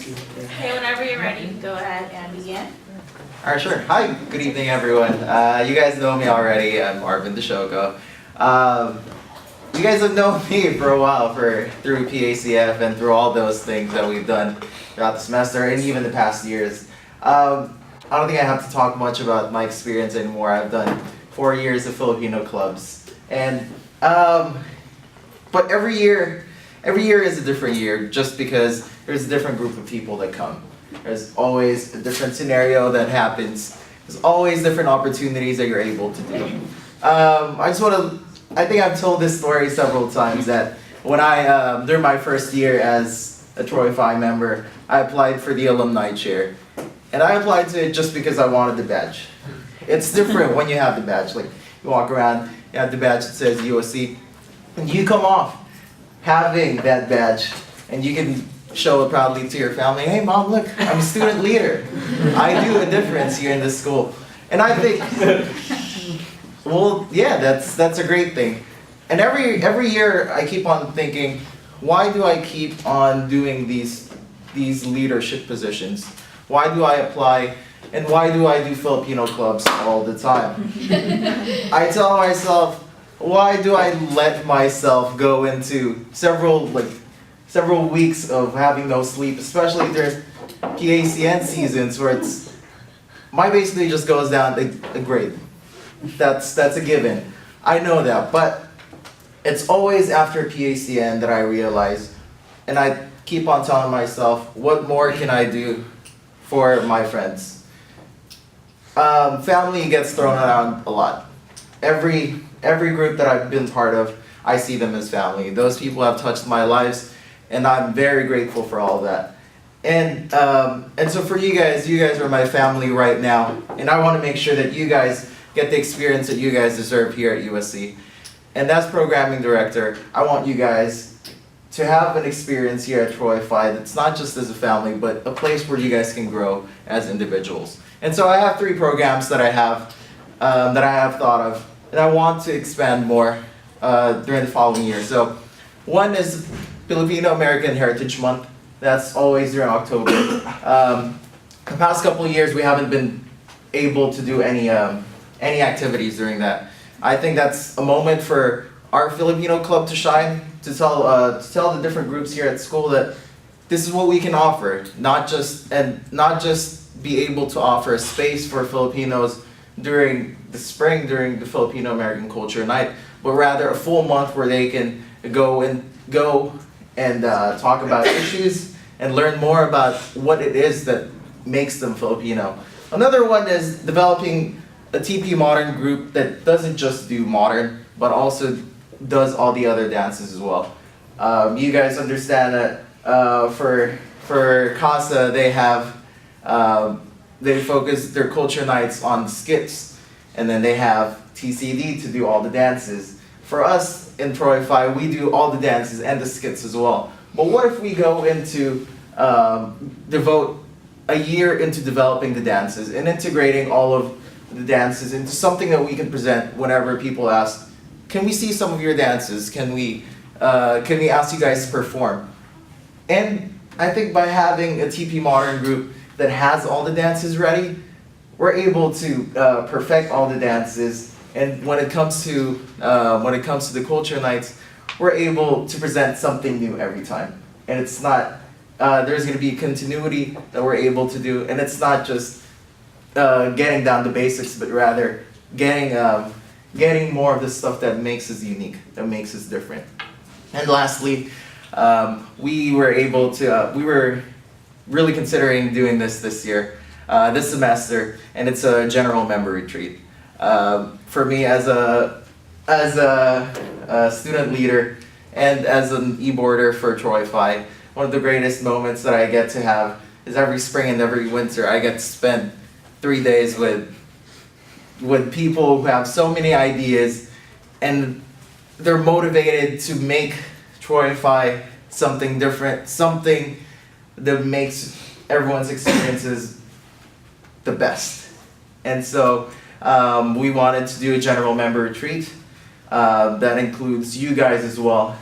Okay, whenever you're ready, go ahead and begin. All right, sure. Hi, good evening, everyone. You guys know me already. I'm Arvin Dicioco. You guys have known me for a while through PACF and through all those things that we've done throughout the semester and even the past years. I don't think I have to talk much about my experience anymore. I've done 4 years of Filipino clubs, and but every year is a different year, just because there's a different group of people that come. There's always a different scenario that happens. There's always different opportunities that you're able to do. I think I've told this story several times that when during my first year as a Troy Phi member, I applied for the alumni chair. And I applied to it just because I wanted the badge. It's different when you have the badge. Like, you walk around, you have the badge that says USC, and you come off having that badge, and you can show it proudly to your family. Hey, Mom, look, I'm a student leader. I do a difference here in this school. And I think, well, yeah, that's a great thing. And every year I keep on thinking, why do I keep on doing these leadership positions? Why do I apply, and why do I do Filipino clubs all the time? I tell myself, why do I let myself go into several weeks of having no sleep, especially during PACN seasons where my basically just goes down a grade. That's a given. I know that, but it's always after PACN that I realize, and I keep on telling myself, what more can I do for my friends? Family gets thrown around a lot. Every group that I've been part of, I see them as family. Those people have touched my lives, and I'm very grateful for all of that. And so for you guys are my family right now, and I want to make sure that you guys get the experience that you guys deserve here at USC. And as programming director, I want you guys to have an experience here at Troy Phi that's not just as a family, but a place where you guys can grow as individuals. And so I have 3 programs that I have thought of, and I want to expand more during the following year. So one is Filipino American Heritage Month. That's always during October. The past couple of years we haven't been able to do any activities during that. I think that's a moment for our Filipino club to shine, to tell the different groups here at school that this is what we can offer, not just be able to offer a space for Filipinos during the spring, during the Filipino American Culture Night, but rather a full month where they can go and talk about issues and learn more about what it is that makes them Filipino. Another one is developing a TP Modern group that doesn't just do modern, but also does all the other dances as well. You guys understand that for CASA they focus their culture nights on skits, and then they have TCD to do all the dances. For us in Troy Phi, we do all the dances and the skits as well. But what if we go into devote a year into developing the dances and integrating all of the dances into something that we can present whenever people ask, can we see some of your dances? Can we ask you guys to perform? And I think by having a TP Modern group that has all the dances ready, we're able to perfect all the dances. And when it comes to the culture nights, we're able to present something new every time. And it's not there's going to be continuity that we're able to do, and it's not just getting down the basics, but rather getting more of the stuff that makes us unique, that makes us different. And lastly, we were really considering doing this year, this semester, and it's a general member retreat. For me as a student leader and as an e-boarder for Troy Phi, one of the greatest moments that I get to have is every spring and every winter I get to spend 3 days with people who have so many ideas, and they're motivated to make Troy Phi something different, something that makes everyone's experiences the best. And so we wanted to do a general member retreat that includes you guys as well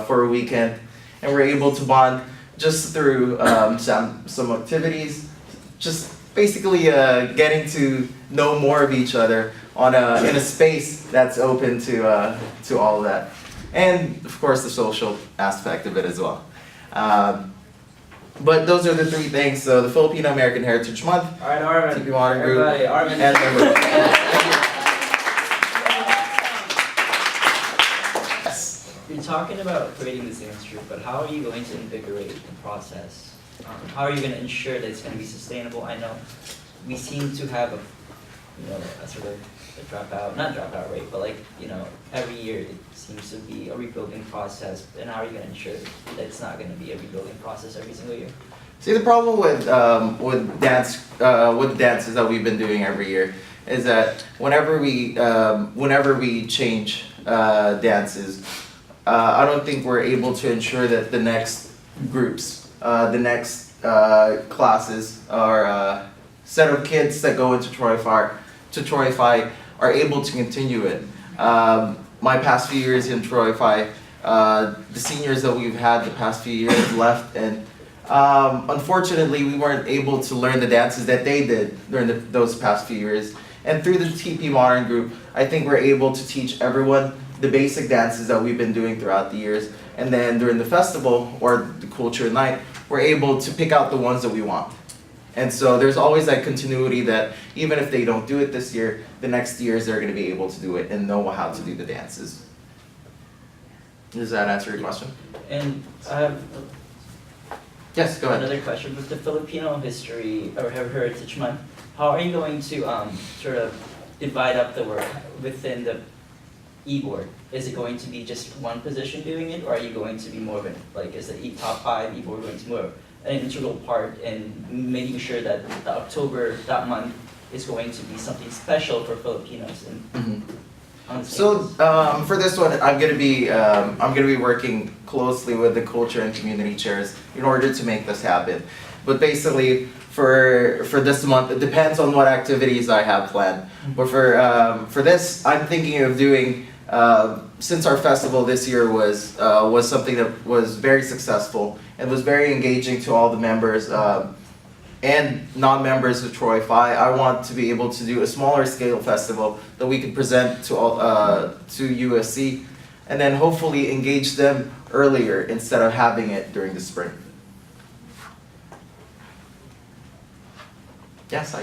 for a weekend, and we're able to bond just through some activities, just basically getting to know more of each other in a space that's open to all of that, and of course the social aspect of it as well. But those are the three things. So the Filipino American Heritage Month, All right, Arvin. TP Modern Group, Everybody, Arvin. and member. Yes. You're talking about creating this dance group, but how are you going to invigorate the process? How are you going to ensure that it's going to be sustainable? I know we seem to have a sort of not dropout rate, but every year it seems to be a rebuilding process. And how are you going to ensure that it's not going to be a rebuilding process every single year? See, the problem with dances that we've been doing every year is that whenever we change dances, I don't think we're able to ensure that the next groups, the next classes, or set of kids that go into Troy Phi are able to continue it. My past few years in Troy Phi, the seniors that we've had the past few years left, and unfortunately we weren't able to learn the dances that they did during those past few years. And through the TP Modern Group, I think we're able to teach everyone the basic dances that we've been doing throughout the years. And then during the festival or the culture night, we're able to pick out the ones that we want. And so there's always that continuity that even if they don't do it this year, the next years they're going to be able to do it and know how to do the dances. Does that answer your question? And I have Yes, go ahead. another question. With the Filipino History or Heritage Month, how are you going to sort of divide up the work within the e-board? Is it going to be just one position doing it, or are you going to be more of is the top 5 e-board going to be more of an integral part in making sure that the October, that month, is going to be something special for Filipinos? And So for this one, I'm gonna be working closely with the culture and community chairs in order to make this happen. But basically, for this month, it depends on what activities I have planned. But for this, I'm thinking of doing, since our festival this year was something that was very successful and was very engaging to all the members and non-members of Troy Phi, I want to be able to do a smaller scale festival that we could present to USC, and then hopefully engage them earlier instead of having it during the spring. Yes,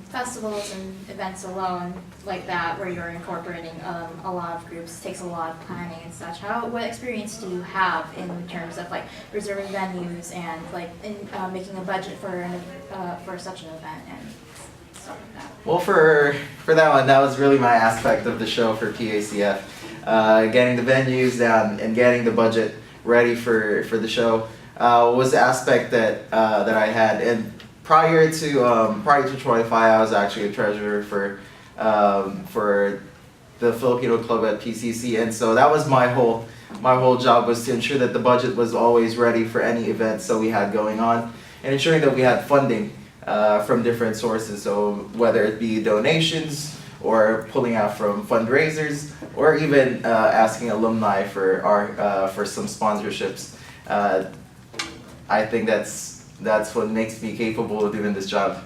Festivals and events alone like that, where you're incorporating a lot of groups, takes a lot of planning and such. What experience do you have in terms of reserving venues and making a budget for such an event and stuff like that? Well, for that one, that was really my aspect of the show for PACF. Getting the venues down and getting the budget ready for the show was the aspect that I had. And prior to Troy Phi, I was actually a treasurer for the Filipino club at PCC, and so that was my whole job, was to ensure that the budget was always ready for any events that we had going on, and ensuring that we had funding from different sources. So whether it be donations or pulling out from fundraisers, or even asking alumni for some sponsorships. I think that's what makes me capable of doing this job.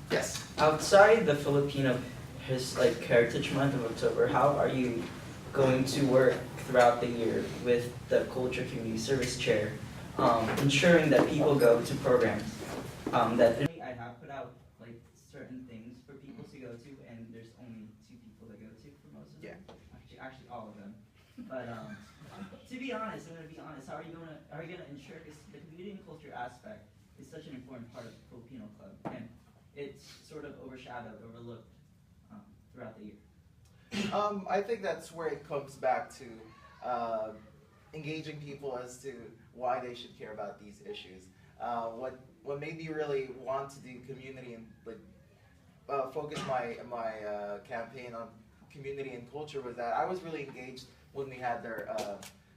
Yes. outside the Filipino Heritage Month of October, how are you going to work throughout the year with the Culture Community Service Chair, ensuring that people go to programs that I have put out certain things for people to go to, and there's only 2 people that go to for most of them. Actually all of them. But to be honest, I'm going to be honest. How are you going to ensure, because the community and culture aspect is such an important part of the Filipino Club, and it's sort of overshadowed, overlooked throughout the year? I think that's where it comes back to engaging people as to why they should care about these issues. What made me really want to do community and focus my campaign on community and culture was that I was really engaged when we had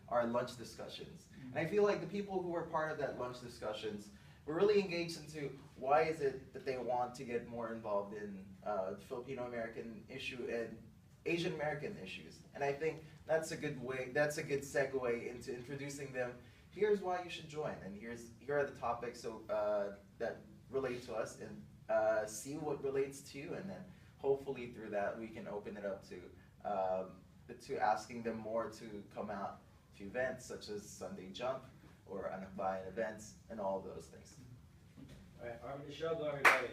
our lunch discussions. And I feel like the people who were part of that lunch discussions were really engaged into why is it that they want to get more involved in the Filipino American issue and Asian American issues. And I think that's a good way, that's a good segue into introducing them. Here's why you should join, and here are the topics that relate to us, and see what relates to you, and then hopefully through that we can open it up to asking them more to come out to events such as Sunday Jump or Anakbayan events and all of those things. All right, Arvin Dicioco, everybody.